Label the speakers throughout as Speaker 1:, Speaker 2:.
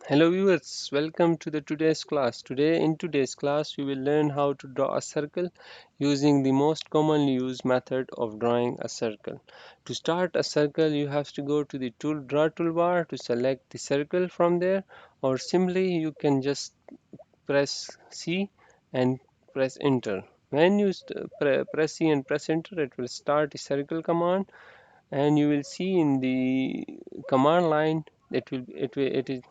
Speaker 1: Hello viewers, welcome to the today's class. In today's class we will learn how to draw a circle using the most commonly used method of drawing a circle. To start a circle you have to go to the draw toolbar to select the circle from there, or simply you can just press C and press enter. When you press C and press enter, it will start the circle command, and you will see in the command line it is,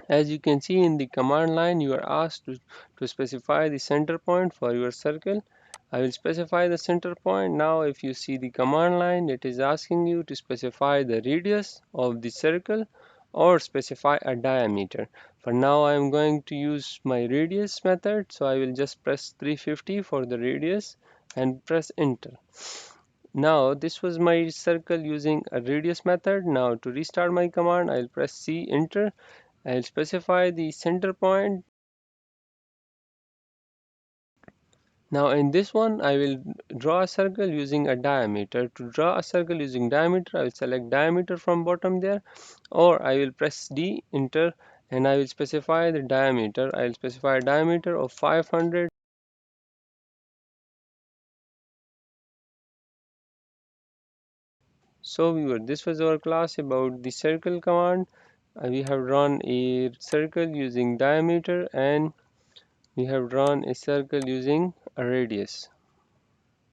Speaker 1: as you can see in the command line, you are asked to specify the center point for your circle. I will specify the center point. Now if you see the command line, it is asking you to specify the radius of the circle or specify a diameter. For now I am going to use my radius method, so I will just press 350 for the radius and press enter. Now this was my circle using a radius method. Now to restart my command, I'll press C, enter. I'll specify the center point. Now in this one I will draw a circle using a diameter. To draw a circle using diameter, I will select diameter from bottom there, or I will press D, enter, and I will specify the diameter. I will specify a diameter of 500. So viewer, this was our class about the circle command. We have drawn a circle using diameter, and we have drawn a circle using a radius.